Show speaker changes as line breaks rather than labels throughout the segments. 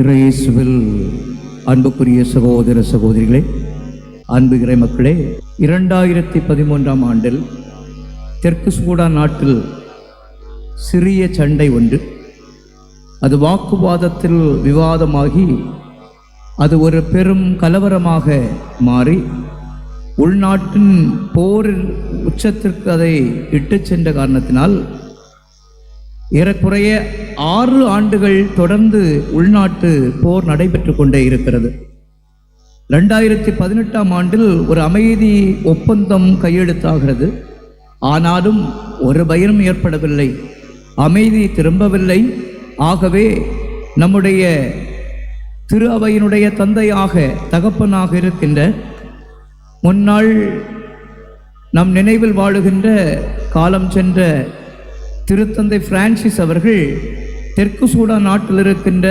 இயேசுவில் அன்புக்குரிய சகோதர சகோதரிகளே, அன்பு இறை மக்களே, 2013ஆம் ஆண்டில் தெற்கு சூடான் நாட்டில் சிறிய சண்டை ஒன்று, அது வாக்குவாதத்தில் விவாதமாகி அது ஒரு பெரும் கலவரமாக மாறி உள்நாட்டின் போரின் உச்சத்திற்கு அதை இட்டு சென்ற காரணத்தினால் ஏறக்குறைய 6 ஆண்டுகள் தொடர்ந்து உள்நாட்டு போர் நடைபெற்று கொண்டே இருக்கிறது. 2018ஆம் ஆண்டில் ஒரு அமைதி ஒப்பந்தம் கையெழுத்தாகிறது. ஆனாலும் ஒரு பயனும் ஏற்படவில்லை, அமைதி திரும்பவில்லை. ஆகவே நம்முடைய திரு அவையினுடைய தந்தையாக தகப்பனாக இருக்கின்ற முன்னாள் நம் நினைவில் வாழுகின்ற காலம் சென்ற திருத்தந்தை பிரான்சிஸ் அவர்கள் தெற்கு சூடான் நாட்டில் இருக்கின்ற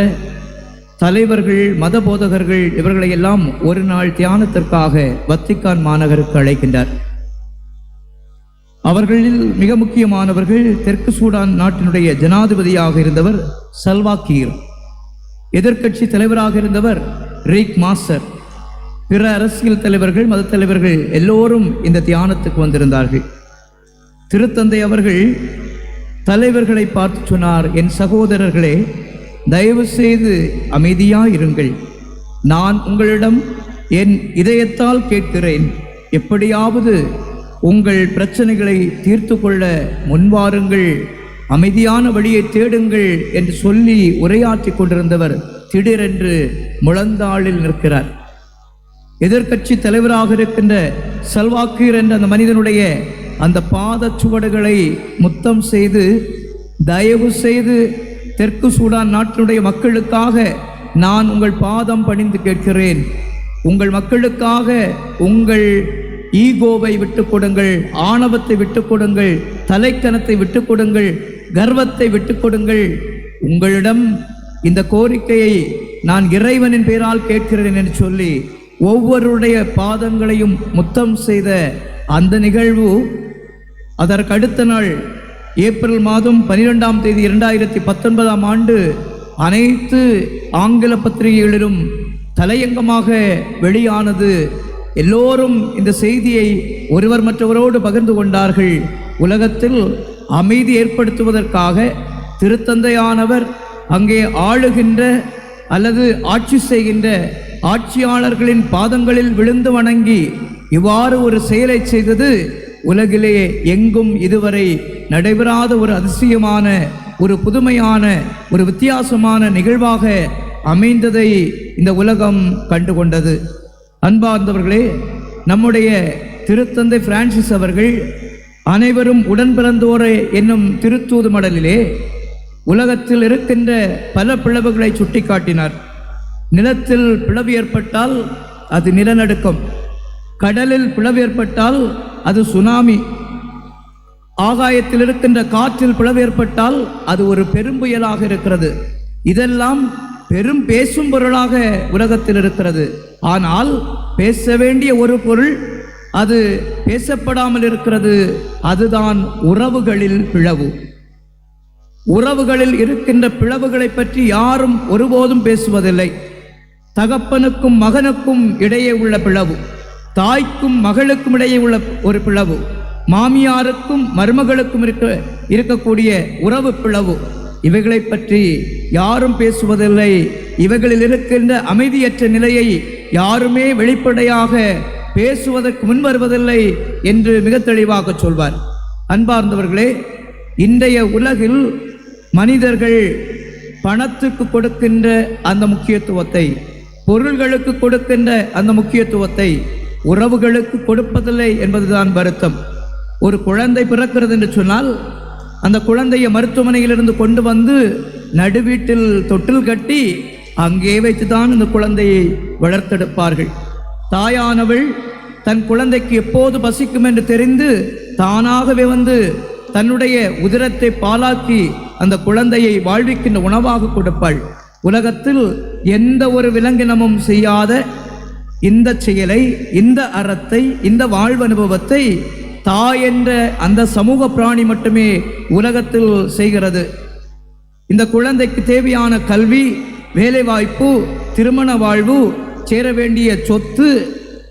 தலைவர்கள், மத போதகர்கள் இவர்களை எல்லாம் ஒரு நாள் தியானத்திற்காக வத்திக்கான் மாநகருக்கு அழைக்கின்றார். அவர்களில் மிக முக்கியமானவர்கள் தெற்கு சூடான் நாட்டினுடைய ஜனாதிபதியாக இருந்தவர் சல்வா கீர், எதிர்க்கட்சி தலைவராக இருந்தவர் ரீக் மாஸ்டர், பிற அரசியல் தலைவர்கள், மத தலைவர்கள் எல்லோரும் இந்த தியானத்துக்கு வந்திருந்தார்கள். திருத்தந்தை அவர்கள் தலைவர்களை பார்த்து சொன்னார், என் சகோதரர்களே, தயவு செய்து அமைதியாயிருங்கள். நான் உங்களிடம் என் இதயத்தால் கேட்கிறேன். எப்படியாவது உங்கள் பிரச்சனைகளை தீர்த்து கொள்ள முன்வாருங்கள், அமைதியான வழியை தேடுங்கள் என்று சொல்லி உரையாற்றி கொண்டிருந்தவர் திடீரென்று முழந்தாளில் நிற்கிறார். எதிர்க்கட்சி தலைவராக இருக்கின்ற சல்வா கீர் என்ற அந்த மனிதனுடைய அந்த பாதச்சுவடுகளை முத்தம் செய்து, தயவு செய்து தெற்கு சூடான் நாட்டினுடைய மக்களுக்காக நான் உங்கள் பாதம் பணிந்து கேட்கிறேன். உங்கள் மக்களுக்காக உங்கள் ஈகோவை விட்டுக் கொடுங்கள், ஆணவத்தை விட்டுக் கொடுங்கள், தலைக்கணத்தை விட்டுக் கொடுங்கள், கர்வத்தை விட்டுக் கொடுங்கள். உங்களிடம் இந்த கோரிக்கையை நான் இறைவனின் பெயரால் கேட்கிறேன் என்று சொல்லி ஒவ்வொருடைய பாதங்களையும் முத்தம் செய்த அந்த நிகழ்வு அதற்கு அடுத்த நாள் ஏப்ரல் மாதம் 12ஆம் தேதி 2019ஆம் ஆண்டு அனைத்து ஆங்கில பத்திரிகைகளிலும் தலையங்கமாக வெளியானது. எல்லோரும் இந்த செய்தியை ஒருவர் மற்றவரோடு பகிர்ந்து கொண்டார்கள். உலகத்தில் அமைதி ஏற்படுத்துவதற்காக திருத்தந்தையானவர் அங்கே ஆளுகின்ற அல்லது ஆட்சி செய்கின்ற ஆட்சியாளர்களின் பாதங்களில் விழுந்து வணங்கி இவ்வாறு ஒரு செயலை செய்தது உலகிலே எங்கும் இதுவரை நடைபெறாத ஒரு அதிசயமான, ஒரு புதுமையான, ஒரு வித்தியாசமான நிகழ்வாக அமைந்ததை இந்த உலகம் கண்டுகொண்டது. அன்பார்ந்தவர்களே, நம்முடைய திருத்தந்தை பிரான்சிஸ் அவர்கள் அனைவரும் உடன் பிறந்தோரே என்னும் திருத்தூது மடலிலே உலகத்தில் இருக்கின்ற பல பிளவுகளை சுட்டிக்காட்டினார். நிலத்தில் பிளவு ஏற்பட்டால் அது நிலநடுக்கம், கடலில் பிளவு ஏற்பட்டால் அது சுனாமி, ஆகாயத்தில் இருக்கின்ற காற்றில் பிளவு ஏற்பட்டால் அது ஒரு பெரும்புயலாக இருக்கிறது. இதெல்லாம் பெரும் பேசும் பொருளாக உலகத்தில் இருக்கிறது. ஆனால் பேச வேண்டிய ஒரு பொருள் அது பேசப்படாமல் இருக்கிறது. அதுதான் உறவுகளில் பிளவு. உறவுகளில் இருக்கின்ற பிளவுகளை பற்றி யாரும் ஒருபோதும் பேசுவதில்லை. தகப்பனுக்கும் மகனுக்கும் இடையே உள்ள பிளவு, தாய்க்கும் மகளுக்கும் இடையே உள்ள ஒரு பிளவு, மாமியாருக்கும் மருமகளுக்கும் இருக்கக்கூடிய உறவு பிளவு, இவைகளை பற்றி யாரும் பேசுவதில்லை. இவைகளில் இருக்கின்ற அமைதியற்ற நிலையை யாருமே வெளிப்படையாக பேசுவதற்கு முன் வருவதில்லை என்று மிக தெளிவாக சொல்வார். அன்பார்ந்தவர்களே, இன்றைய உலகில் மனிதர்கள் பணத்துக்கு கொடுக்கின்ற அந்த முக்கியத்துவத்தை, பொருள்களுக்கு கொடுக்கின்ற அந்த முக்கியத்துவத்தை உறவுகளுக்கு கொடுப்பதில்லை என்பதுதான் வருத்தம். ஒரு குழந்தை பிறக்கிறது என்று சொன்னால் அந்த குழந்தையை மருத்துவமனையிலிருந்து கொண்டு வந்து நடுவீட்டில் தொட்டில் கட்டி அங்கே வைத்துதான் இந்த குழந்தையை வளர்த்தெடுப்பார்கள். தாயானவள் தன் குழந்தைக்கு எப்போது பசிக்கும் என்று தெரிந்து தானாகவே வந்து தன்னுடைய உதிரத்தை பாலாக்கி அந்த குழந்தையை வாழ்விக்கின்ற உணவாக கொடுப்பாள். உலகத்தில் எந்த ஒரு விலங்கினமும் செய்யாத இந்த செயலை, இந்த அறத்தை, இந்த வாழ்வு அனுபவத்தை தாய் என்ற அந்த சமூக பிராணி மட்டுமே உலகத்தில் செய்கிறது. இந்த குழந்தைக்கு தேவையான கல்வி, வேலைவாய்ப்பு, திருமண வாழ்வு, சேர வேண்டிய சொத்து,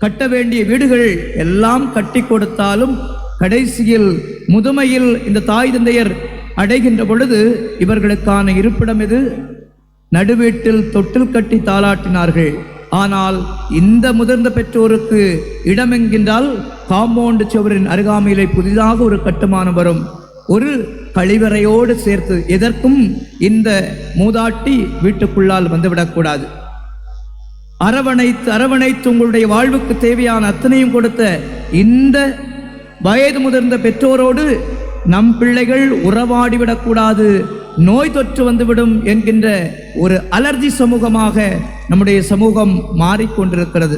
கட்ட வேண்டிய வீடுகள் எல்லாம் கட்டி கொடுத்தாலும் கடைசியில் முதுமையில் இந்த தாய் தந்தையர் அடைகின்ற பொழுது இவர்களுக்கான இருப்பிடம் எது? நடுவீட்டில் தொட்டில் கட்டி தாளாட்டினார்கள். ஆனால் இந்த முதிர்ந்த பெற்றோருக்கு இடம் என்கின்றால் காம்பவுண்டு சுவரின் அருகாமையிலே புதிதாக ஒரு கட்டுமானம் வரும், ஒரு கழிவறையோடு சேர்த்து. எதற்கும் இந்த மூதாட்டி வீட்டுக்குள்ளால் வந்துவிடக்கூடாது. அரவணைத்து உங்களுடைய வாழ்வுக்கு தேவையான அத்தனையும் கொடுத்த இந்த வயது முதிர்ந்த பெற்றோரோடு நம் பிள்ளைகள் உறவாடிவிடக்கூடாது, நோய் தொற்று வந்துவிடும் என்கின்ற ஒரு அலர்ஜி சமூகமாக நம்முடைய சமூகம் மாறிக்கொண்டிருக்கிறது.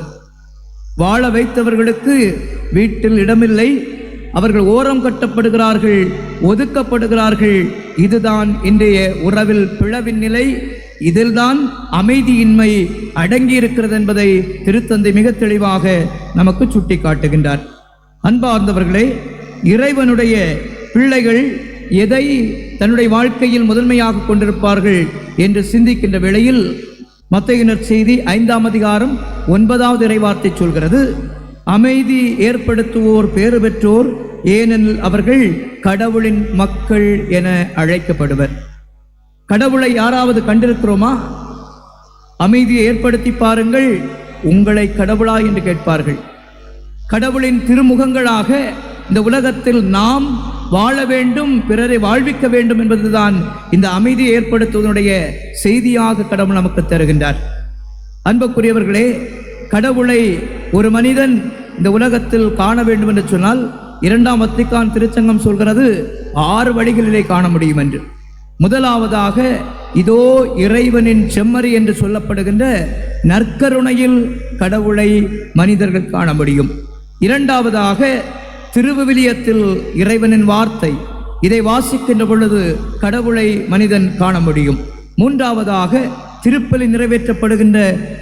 வாழ வைத்தவர்களுக்கு வீட்டில் இடமில்லை, அவர்கள் ஓரம் கட்டப்படுகிறார்கள், ஒதுக்கப்படுகிறார்கள். இதுதான் இன்றைய உறவில் பிளவின் நிலை. இதில்தான் அமைதியின்மை அடங்கியிருக்கிறது என்பதை திருத்தந்தை மிக தெளிவாக நமக்கு சுட்டி காட்டுகின்றார். அன்பார்ந்தவர்களே, இறைவனுடைய பிள்ளைகள் எதை தன்னுடைய வாழ்க்கையில் முதன்மையாக கொண்டிருப்பார்கள் என்று சிந்திக்கின்ற வேளையில் மத்தேயு நற்செய்தி 5ஆம் அதிகாரம் 9வது இறைவார்த்தை சொல்கிறது, அமைதி ஏற்படுத்துவோர் பேறு பெற்றோர், ஏனெனில் அவர்கள் கடவுளின் மக்கள் என அழைக்கப்படுவர். கடவுளை யாராவது கண்டிருக்கிறோமா? அமைதியை ஏற்படுத்தி பாருங்கள், உங்களை கடவுளா என்று கேட்பார்கள். கடவுளின் திருமுகங்களாக இந்த உலகத்தில் நாம் வாழ வேண்டும், பிறரை வாழ்விக்க வேண்டும் என்பதுதான் இந்த அமைதியை ஏற்படுத்துவதனுடைய செய்தியாக கடவுள் நமக்கு தருகின்றார். அன்புக்குரியவர்களே, கடவுளை ஒரு மனிதன் இந்த உலகத்தில் காண வேண்டும் என்று சொன்னால் 2ஆம் வத்திக்கான் திருச்சங்கம் சொல்கிறது 6 வழிகளிலே காண முடியும் என்று. முதலாவதாக, இதோ இறைவனின் செம்மறி என்று சொல்லப்படுகின்ற நற்கருணையில் கடவுளை மனிதர்கள் காண முடியும். இரண்டாவதாக, திருவிவிலியத்தில் இறைவனின் வார்த்தை, இதை வாசிக்கின்ற பொழுது கடவுளை மனிதன் காண முடியும். மூன்றாவதாக, திருப்பலி நிறைவேற்றப்படுகின்ற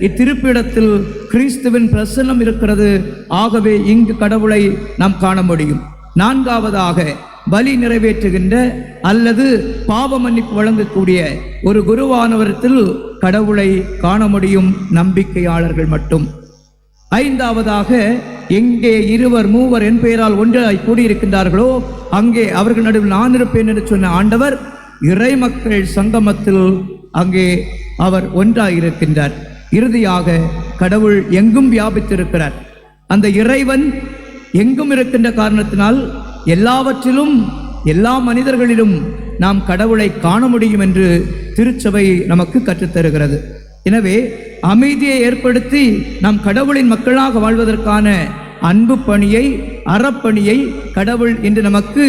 இத்திருப்பிடத்தில் கிறிஸ்துவின் பிரசன்னம் இருக்கிறது, ஆகவே இங்கு கடவுளை நாம் காண முடியும். நான்காவதாக, பலி நிறைவேற்றுகின்ற அல்லது பாவ மன்னிப்பு வழங்கக்கூடிய ஒரு குருவானவரத்தில் கடவுளை காண முடியும், நம்பிக்கையாளர்கள் மட்டும். ஐந்தாவதாக, எங்கே 2 3 என் பெயரால் ஒன்றாய் கூடியிருக்கின்றார்களோ அங்கே அவர்கள் நடுவில் நான் இருப்பேன் என்று சொன்ன ஆண்டவர் இறை மக்கள் சங்கமத்தில் அங்கே அவர் ஒன்றாயிருக்கின்றார். இறுதியாக, கடவுள் எங்கும் வியாபித்திருக்கிறார். அந்த இறைவன் எங்கும் இருக்கின்ற காரணத்தினால் எல்லாவற்றிலும் எல்லா மனிதர்களிலும் நாம் கடவுளை காண முடியும் என்று திருச்சபை நமக்கு கற்றுத்தருகிறது. எனவே அமைதியை ஏற்படுத்தி நாம் கடவுளின் மக்களாக வாழ்வதற்கான அன்பு பணியை, அறப்பணியை கடவுள் இன்று நமக்கு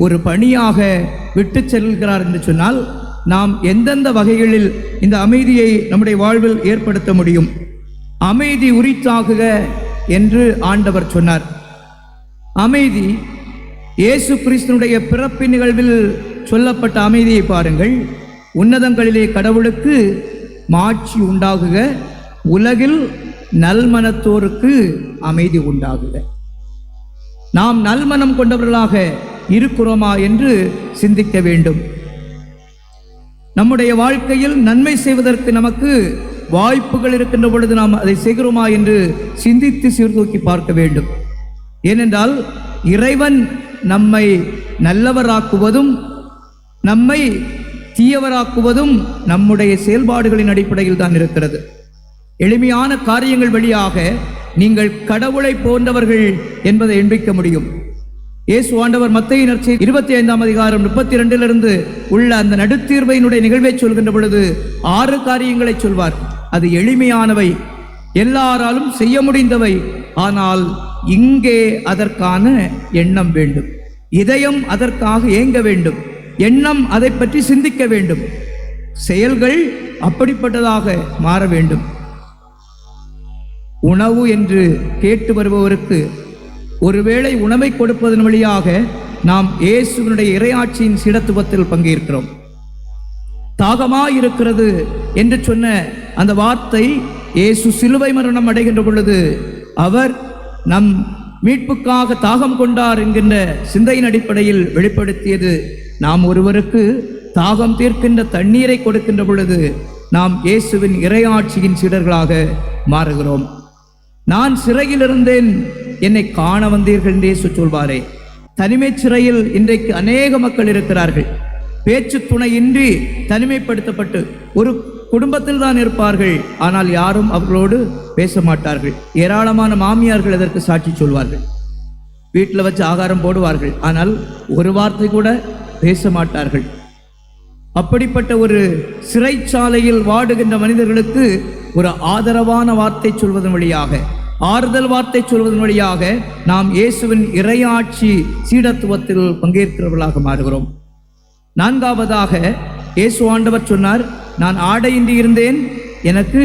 ஒரு பணியாக விட்டு செல்கிறார் என்று சொன்னால் நாம் எந்தெந்த வகைகளில் இந்த அமைதியை நம்முடைய வாழ்வில் ஏற்படுத்த முடியும்? அமைதி உரித்தாகுக என்று ஆண்டவர் சொன்னார். அமைதி இயேசு கிறிஸ்துனுடைய பிறப்பின் நிகழ்வில் சொல்லப்பட்ட அமைதியை பாருங்கள். உன்னதங்களிலே கடவுளுக்கு மாட்சி உண்டாகுக, உலகில் நல்மனத்தோருக்கு அமைதி உண்டாகுக. நாம் நல்மனம் கொண்டவர்களாக இருக்கிறோமா என்று சிந்திக்க வேண்டும். நம்முடைய வாழ்க்கையில் நன்மை செய்வதற்கு நமக்கு வாய்ப்புகள் இருக்கின்ற பொழுது நாம் அதை செய்கிறோமா என்று சிந்தித்து சீர்தூக்கி பார்க்க வேண்டும். ஏனென்றால் இறைவன் நம்மை நல்லவராக்குவதும் நம்மை தீயவராக்குவதும் நம்முடைய செயல்பாடுகளின் அடிப்படையில் தான் இருக்கிறது. எளிமையான காரியங்கள் வழியாக நீங்கள் கடவுளை போன்றவர்கள் என்பதை எண்பிக்க முடியும். இயேசு ஆண்டவர் மத்தேயு நற்செய்தி 25ஆம் அதிகாரம் 32 உள்ள அந்த நடுத்தீர்வையினுடைய நிகழ்வை சொல்கின்ற பொழுது 6 காரியங்களை சொல்வார். அது எளிமையானவை, எல்லாராலும் செய்ய முடிந்தவை. ஆனால் இங்கே அதற்கான எண்ணம் வேண்டும், இதயம் அதற்காக ஏங்க வேண்டும், எண்ணம் அதை பற்றி சிந்திக்க வேண்டும், செயல்கள் அப்படிப்பட்டதாக மாற வேண்டும். உணவு என்று கேட்டு வருபவருக்கு ஒருவேளை உணவை கொடுப்பதன் வழியாக நாம் இயேசுவினுடைய இறையாட்சியின் சீடத்துவத்தில் பங்கேற்கிறோம். தாகமாயிருக்கிறது என்று சொன்ன அந்த வார்த்தை இயேசு சிலுவை மரணம் அடைகின்ற பொழுது அவர் நம் மீட்புக்காக தாகம் கொண்டார் என்கின்ற சிந்தையின் அடிப்படையில் வெளிப்படுத்தியது. நாம் ஒருவருக்கு தாகம் தீர்க்கின்ற தண்ணீரை கொடுக்கின்ற பொழுது நாம் இயேசுவின் இறையாட்சியின் சீடர்களாக மாறுகிறோம். நான் சிறையில் இருந்தேன், என்னை காண வந்தீர்கள் என்று இயேசு சொல்வாரே. தனிமை சிறையில் இன்றைக்கு அநேக மக்கள் இருக்கிறார்கள். பேச்சு துணையின்றி தனிமைப்படுத்தப்பட்டு ஒரு குடும்பத்தில் தான் இருப்பார்கள், ஆனால் யாரும் அவர்களோடு பேச மாட்டார்கள். ஏராளமான மாமியார்கள் அதற்கு சாட்சி சொல்வார்கள். வீட்டில் வச்சு ஆகாரம் போடுவார்கள், ஆனால் ஒரு வார்த்தை கூட பேச மாட்டார்கள். அப்படிப்பட்ட ஒரு சிறைச்சாலையில் வாடுகின்ற மனிதர்களுக்கு ஒரு ஆதரவான வார்த்தை சொல்வதன் வழியாக, ஆறுதல் வார்த்தை சொல்வதன் வழியாக நாம் இயேசுவின் இறையாட்சி சீடத்துவத்தில் பங்கேற்கிறவர்களாக மாறுகிறோம். நான்காவதாக இயேசு ஆண்டவர் சொன்னார், நான் ஆடையின்றி இருந்தேன், எனக்கு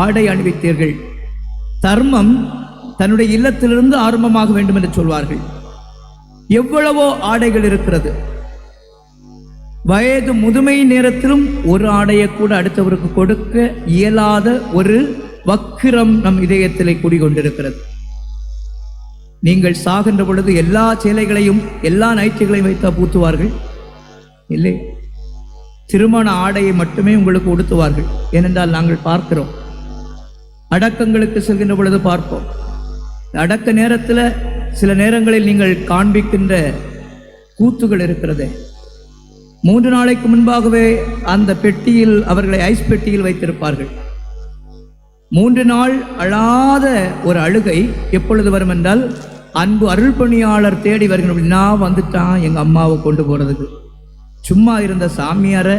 ஆடை அணிவித்தீர்கள். தர்மம் தன்னுடைய இல்லத்திலிருந்து ஆரம்பமாக வேண்டும் என்று சொல்வார்கள். எவ்வளவோ ஆடைகள் இருக்கிறது. வயது முதுமை நேரத்திலும் ஒரு ஆடையை கூட அடுத்தவருக்கு கொடுக்க இயலாத ஒரு வக்கிரம் நம் இதயத்திலே குடிகொண்டிருக்கிறது. நீங்கள் சாகின்ற பொழுது எல்லா சேலைகளையும் எல்லா நைட்டிகளையும் வைத்தா பூத்துவார்கள்? இல்லை, திருமண ஆடையை மட்டுமே உங்களுக்கு உடுத்துவார்கள். ஏனென்றால் நாங்கள் பார்க்கிறோம், அடக்கங்களுக்கு செல்கின்ற பொழுது பார்ப்போம். அடக்க நேரத்தில் சில நேரங்களில் நீங்கள் காண்பிக்கின்ற கூத்துகள் இருக்கிறது. 3 நாளைக்கு முன்பாகவே அந்த பெட்டியில் அவர்களை ஐஸ் பெட்டியில் வைத்திருப்பார்கள். 3 நாள் அழாத ஒரு அழுகை எப்பொழுது வரும் என்றால், அன்பு அருள் பணியாளர் தேடி வருகிற, நான் வந்துட்டான் எங்கள் அம்மாவை கொண்டு போகிறதுக்கு. சும்மா இருந்த சாமியாரை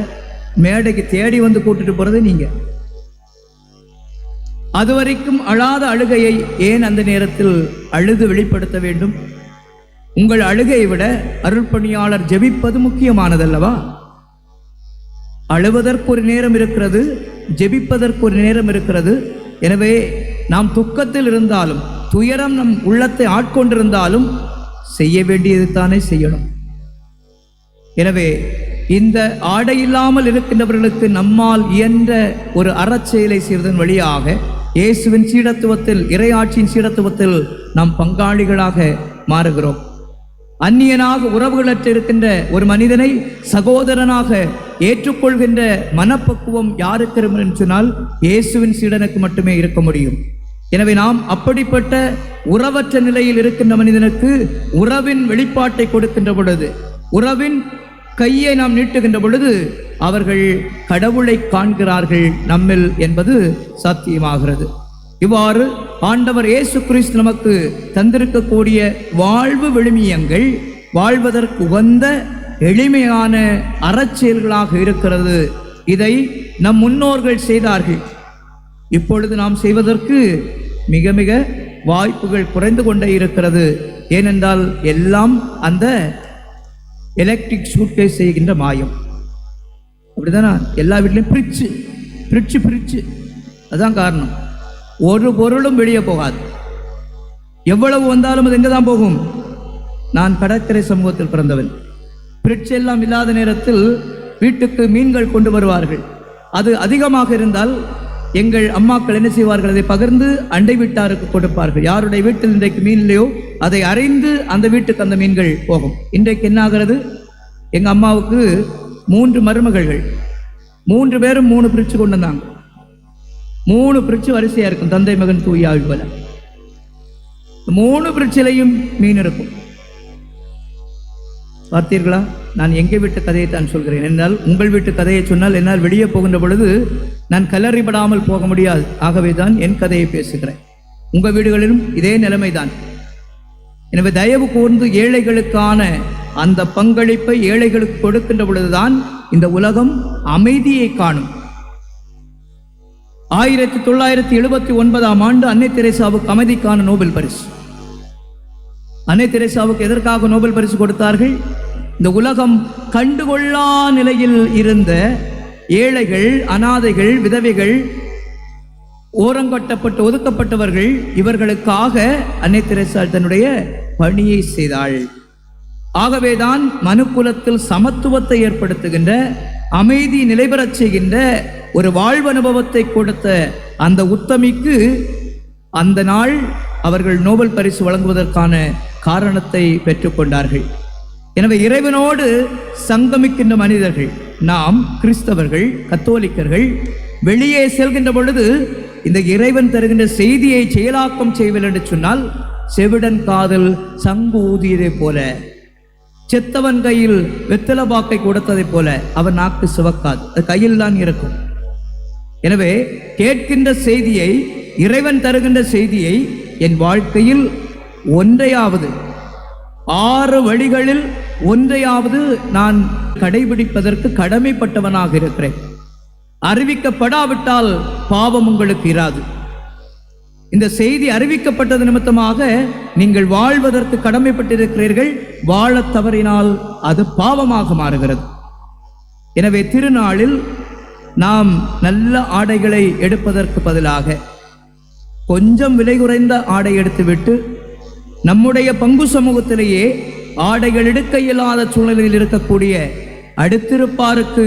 மேடைக்கு தேடி வந்து கூட்டிட்டு போறது நீங்க. அதுவரைக்கும் அழாத அழுகையை ஏன் அந்த நேரத்தில் அழுது வெளிப்படுத்த வேண்டும்? உங்கள் அழுகையை விட அருள்பணியாளர் ஜெபிப்பது முக்கியமானதல்லவா? அழுவதற்கு ஒரு நேரம் இருக்கிறது, ஜெபிப்பதற்கு ஒரு நேரம் இருக்கிறது. எனவே நாம் துக்கத்தில் இருந்தாலும், துயரம் நம் உள்ளத்தை ஆட்கொண்டிருந்தாலும் செய்ய வேண்டியது தானே செய்யணும். எனவே இந்த ஆடை இல்லாமல் இருக்கின்றவர்களுக்கு நம்மால் இயன்ற ஒரு அறச்செயலை செய்வதன் வழியாக இயேசுவின் சீடத்துவத்தில், இறையாட்சியின் சீடத்துவத்தில் நாம் பங்காளிகளாக மாறுகிறோம். அந்நியனாக உறவுகளற்று இருக்கின்ற ஒரு மனிதனை சகோதரனாக ஏற்றுக்கொள்கின்ற மனப்பக்குவம் யாருக்கு என்று சொன்னால் இயேசுவின் சீடனுக்கு மட்டுமே இருக்க முடியும். எனவே நாம் அப்படிப்பட்ட உறவற்ற நிலையில் இருக்கின்ற மனிதனுக்கு உறவின் வெளிப்பாட்டை கொடுக்கின்ற பொழுது, உறவின் கையை நாம் நீட்டுகின்ற பொழுது அவர்கள் கடவுளை காண்கிறார்கள் நம்மில் என்பது சாத்தியமாகிறது. இவ்வாறு ஆண்டவர் இயேசு கிறிஸ்து நமக்கு தந்திருக்கக்கூடிய வாழ்வு விழுமியங்கள் வாழ்வதற்கு உகந்த எளிமையான அறச்செயல்களாக இருக்கிறது. இதை நம் முன்னோர்கள் செய்தார்கள். இப்பொழுது நாம் செய்வதற்கு மிக மிக வாய்ப்புகள் குறைந்து கொண்டே இருக்கிறது. ஏனென்றால் எல்லாம் அந்த எலக்ட்ரிக் சூட்கேஸ் செய்கின்ற மாயம். அப்படிதானா? எல்லா வீட்லையும் பிரிட்ஜு அதுதான் காரணம். ஒரு பொருளும் வெளியே போகாது. எவ்வளவு வந்தாலும் அது எங்கே தான் போகும்? நான் கடற்கரை சமூகத்தில் பிறந்தவன். பிரிட்ஜ் எல்லாம் இல்லாத நேரத்தில் வீட்டுக்கு மீன்கள் கொண்டு வருவார்கள். அது அதிகமாக இருந்தால் எங்கள் அம்மாக்கள் என்ன செய்வார்கள்? அதை பகிர்ந்து அண்டை வீட்டாருக்கு கொடுப்பார்கள். யாருடைய வீட்டில் இன்றைக்கு மீன் இல்லையோ அதை அறிந்து அந்த வீட்டுக்கு அந்த மீன்கள் போகும். இன்றைக்கு என்ன ஆகிறது? எங்கள் அம்மாவுக்கு 3 மருமகள்கள், 3 பேரும் 3 பிரிட்ஜு கொண்டு வந்தாங்க. 3 பிரிட்ஜு வரிசையா இருக்கும், தந்தை மகன் தூய ஆவி போல. 3 பிரிட்ஜிலையும் மீன் இருக்கும். பார்த்தீர்களா? நான் எங்கள் வீட்டு கதையை தான் சொல்கிறேன். என்னால் உங்கள் வீட்டு கதையை சொன்னால் என்னால் வெளியே போகின்ற பொழுது நான் கல்லறிபடாமல் போக முடியாது. ஆகவே தான் என் கதையை பேசுகிறேன். உங்கள் வீடுகளிலும் இதே நிலைமைதான். எனவே தயவு கூர்ந்து ஏழைகளுக்கான அந்த பங்களிப்பை ஏழைகளுக்கு கொடுக்கின்ற பொழுதுதான் இந்த உலகம் அமைதியை காணும். 1979ஆம் ஆண்டு அன்னை தெரேசாவுக்கு அமைதிக்கான நோபல் பரிசு. அன்னை தெரேசாவுக்கு எதற்காக நோபல் பரிசு கொடுத்தார்கள்? இந்த உலகம் கண்டுகொள்ளா நிலையில் இருந்த ஏழைகள், அனாதைகள், விதவைகள், ஓரங்கட்டப்பட்டு ஒதுக்கப்பட்டவர்கள், இவர்களுக்காக அன்னை தெரேசா தன்னுடைய பணியை செய்தாள். ஆகவேதான் மனுக்குலத்தில் சமத்துவத்தை ஏற்படுத்துகின்ற, அமைதி நிலைபெறச் செய்கின்ற ஒரு வாழ்வு அனுபவத்தை கொடுத்த அந்த உத்தமிக்கு அந்த நாள் அவர்கள் நோபல் பரிசு வழங்குவதற்கான காரணத்தை பெற்றுக்கொண்டார்கள். எனவே இறைவனோடு சங்கமிக்கின்ற மனிதர்கள் நாம், கிறிஸ்தவர்கள், கத்தோலிக்கர்கள், வெளியே செல்கின்ற பொழுது இந்த இறைவன் தருகின்ற செய்தியை செயலாக்கம் செய்வது என்று சொன்னால் செவிடன் காதில் சங்கு ஊதியதை போல, செத்தவன் கையில் வெத்தலை பாக்கை கொடுத்ததை போல அவன் நாக்கு சிவக்காது, அது கையில் தான் இருக்கும். எனவே கேட்கின்ற செய்தியை, இறைவன் தருகின்ற செய்தியை என் வாழ்க்கையில் ஒன்றையாவது 6 வழிகளில் ஒன்றையாவது நான் கடைபிடிப்பதற்கு கடமைப்பட்டவனாக இருக்கிறேன். அறிவிக்கப்படாவிட்டால் பாவம் உங்களுக்கு இராது. இந்த செய்தி அறிவிக்கப்பட்டது நிமித்தமாக நீங்கள் வாழ்வதற்கு கடமைப்பட்டிருக்கிறீர்கள். வாழத் தவறினால் அது பாவமாக மாறுகிறது. எனவே திருநாளில் நாம் நல்ல ஆடைகளை எடுப்பதற்கு பதிலாக கொஞ்சம் விலை குறைந்த ஆடை எடுத்துவிட்டு நம்முடைய பங்கு சமூகத்திலேயே ஆடைகள் எடுக்க இயலாத சூழ்நிலையில் இருக்கக்கூடிய அடுத்திருப்பாருக்கு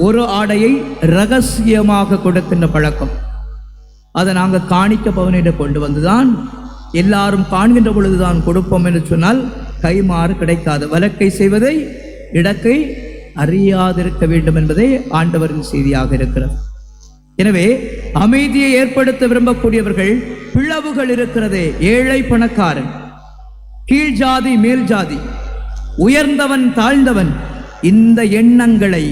ஒரு ஆடையை ரகசியமாக கொடுக்கின்ற பழக்கம், அதை நாங்கள் காணிக்க பவனிட கொண்டு வந்துதான் எல்லாரும் காண்கின்ற பொழுதுதான் கொடுப்போம் என்று சொன்னால் கைமாறு கிடைக்காது. வழக்கை செய்வதை இடக்கை அறியாதிருக்க வேண்டும் என்பதே ஆண்டவரின் செய்தியாக இருக்கிறது. எனவே அமைதியை ஏற்படுத்த விரும்பக்கூடியவர்கள், பிளவுகள் இருக்கிறதே, ஏழை பணக்காரன், கீழ் ஜாதி மேல் ஜாதி, உயர்ந்தவன் தாழ்ந்தவன், இந்த எண்ணங்களை,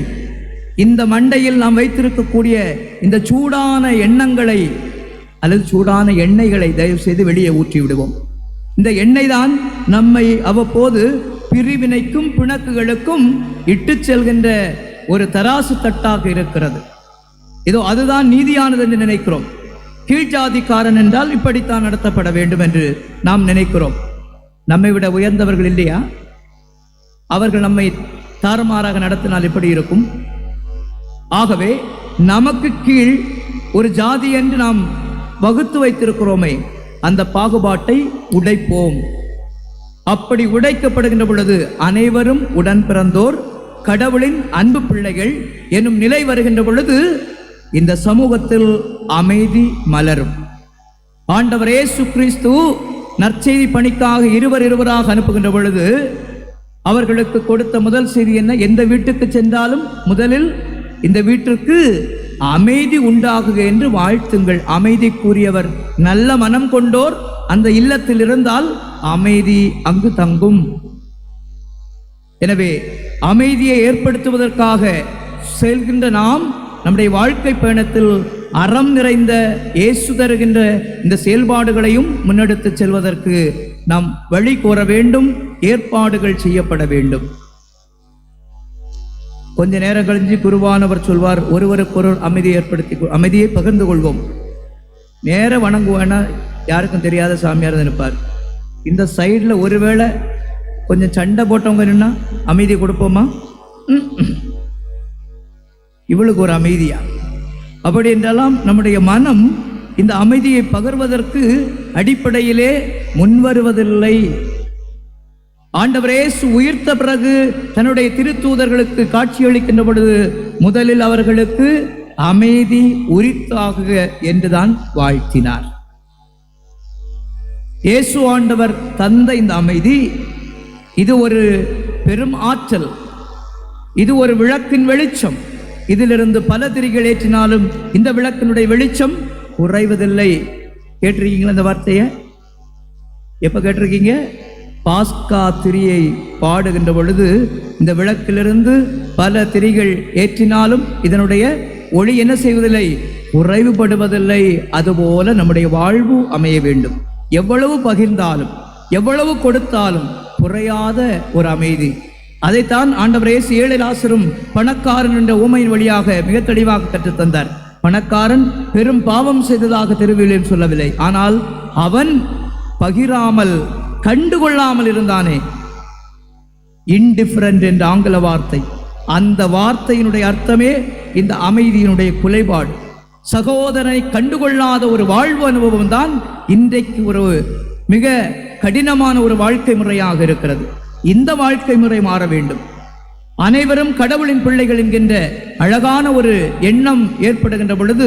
இந்த மண்டையில் நாம் வைத்திருக்கக்கூடிய இந்த சூடான எண்ணங்களை அல்லது சூடான எண்ணெய்களை தயவு செய்து வெளியே ஊற்றி விடுவோம். இந்த எண்ணெய் தான் நம்மை அவ்வப்போது பிரிவினைக்கும் பிணக்குகளுக்கும் இட்டு செல்கின்ற ஒரு தராசு தட்டாக இருக்கிறது. இதோ அதுதான் நீதியானது என்று நினைக்கிறோம். கீழ்ஜாதிக்காரன் என்றால் இப்படித்தான் நடத்தப்பட வேண்டும் என்று நாம் நினைக்கிறோம். நம்மை விட உயர்ந்தவர்கள் இல்லையா? அவர்கள் நம்மை தாறுமாறாக நடத்தினால் எப்படி இருக்கும்? ஆகவே நமக்கு கீழ் ஒரு ஜாதி என்று நாம் வகுத்து வைத்திருக்கிறோமே, அந்த பாகுபாட்டை உடைப்போம். அப்படி உடைக்கப்படுகின்ற பொழுது அனைவரும் உடன் பிறந்தோர், கடவுளின் அன்பு பிள்ளைகள் என்னும் நிலை வருகின்ற பொழுது இந்த சமூகத்தில் அமைதி மலரும். ஆண்டவர் இயேசு கிறிஸ்து நற்செய்தி பணிக்காக இருவராக அனுப்புகின்ற பொழுது அவர்களுக்கு கொடுத்த முதல் செய்தி என்ன? எந்த வீட்டுக்கு சென்றாலும் முதலில் இந்த வீட்டிற்கு அமைதி உண்டாகுக என்று வாழ்த்துங்கள். அமைதி கூறியவர் நல்ல மனம் கொண்டோர் அந்த இல்லத்தில் இருந்தால் அமைதி அங்கு தங்கும். எனவே அமைதியை ஏற்படுத்துவதற்காக செல்கின்ற நாம் நம்முடைய வாழ்க்கை பயணத்தில் அறம் நிறைந்த இயேசு தருகின்ற இந்த செயல்பாடுகளையும் முன்னெடுத்து செல்வதற்கு நாம் வழி கோர வேண்டும், ஏற்பாடுகள் செய்யப்பட வேண்டும். கொஞ்ச நேரம் கழிஞ்சு குருவானவர் சொல்வார், ஒருவருக்கொருவர் அமைதியை பகிர்ந்து கொள்வோம். நேர வணங்குவேன்னா யாருக்கும் தெரியாத சாமியார் நினைப்பார். இந்த சைடில் ஒருவேளை கொஞ்சம் சண்டை போட்டவங்க நின்னா அமைதி கொடுப்போமா? இவளுக்கு ஒரு அமைதியா? அப்படி என்றெல்லாம் நம்முடைய மனம் இந்த அமைதியை பகர்வதற்கு அடிப்படையிலே முன்வருவதில்லை. ஆண்டவர் இயேசு உயிர்த்த பிறகு தன்னுடைய திருத்தூதர்களுக்கு காட்சியளிக்கின்ற பொழுது முதலில் அவர்களுக்கு அமைதி உரித்தாகுக என்றுதான் வாழ்த்தினார். இயேசு ஆண்டவர் தந்த இந்த அமைதி, இது ஒரு பெரும் ஆற்றல், இது ஒரு விளக்கின் வெளிச்சம். இதிலிருந்து பல திரிகள் ஏற்றினாலும் இந்த விளக்கினுடைய வெளிச்சம் குறைவதில்லை. கேட்டிருக்கீங்களா இந்த வார்த்தையை? எப்ப கேட்டிருக்கீங்க? பாஸ்கா திரியை பாடுகின்ற பொழுது இந்த விளக்கிலிருந்து பல திரிகள் ஏற்றினாலும் இதனுடைய ஒளி என்ன செய்வதில்லை? குறைவுபடுவதில்லை. அதுபோல நம்முடைய வாழ்வு அமைய வேண்டும். எவ்வளவு பகிர்ந்தாலும் எவ்வளவு கொடுத்தாலும் குறையாத ஒரு அமைதி. அதைத்தான் ஆண்டவர் இயேசு ஏழை லாசரும் பணக்காரன் என்ற ஊமையின் வழியாக மிக தெளிவாக கற்றுத்தந்தார். பணக்காரன் பெரும் பாவம் செய்ததாக திருவிழில் சொல்லவில்லை, ஆனால் அவன் பகிராமல் கண்டுகொள்ளாமல் இருந்தானே, இன்டிஃபரண்ட் என்ற ஆங்கில வார்த்தை. அந்த வார்த்தையினுடைய அர்த்தமே இந்த அமைதியினுடைய குலைபாடு. சகோதரனை கண்டுகொள்ளாத ஒரு வாழ்வு அனுபவம் தான் இன்றைக்கு ஒரு மிக கடினமான ஒரு வாழ்க்கை முறையாக இருக்கிறது. இந்த வாழ்க்கை முறை மாற வேண்டும். அனைவரும் கடவுளின் பிள்ளைகள் என்கின்ற அழகான ஒரு எண்ணம் ஏற்படுகின்ற பொழுது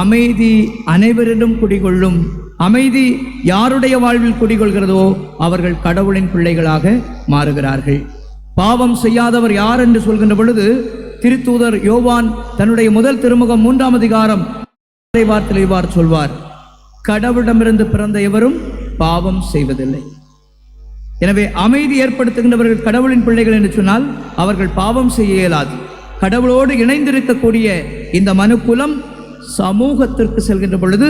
அமைதி அனைவரிடம் குடிகொள்ளும். அமைதி யாருடைய வாழ்வில் குடிகொள்கிறதோ அவர்கள் கடவுளின் பிள்ளைகளாக மாறுகிறார்கள். பாவம் செய்யாதவர் யார் என்று சொல்கின்ற பொழுது திருத்தூதர் யோவான் தன்னுடைய முதல் திருமுகம் 3ஆம் அதிகாரம் வார்த்தையில் இவ்வாறு சொல்வார், கடவுளிடமிருந்து பிறந்த எவரும் பாவம் செய்வதில்லை. எனவே அமைதி ஏற்படுத்துகின்றவர்கள் கடவுளின் பிள்ளைகள் என்று சொன்னால் அவர்கள் பாவம் செய்ய இயலாது. கடவுளோடு இணைந்திருக்கக்கூடிய இந்த மனுக்குலம் சமூகத்திற்கு செல்கின்ற பொழுது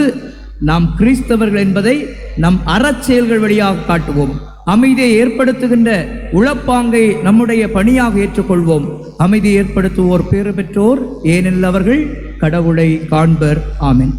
நாம் கிறிஸ்தவர்கள் என்பதை நம் அறச்செயல்கள் வழியாக காட்டுவோம். அமைதியை ஏற்படுத்துகின்ற உளப்பாங்கை நம்முடைய பணியாக ஏற்றுக்கொள்வோம். அமைதியை ஏற்படுத்துவோர் பேறு பெற்றோர், ஏனெனில் அவர்கள் கடவுளை காண்பர். ஆமென்.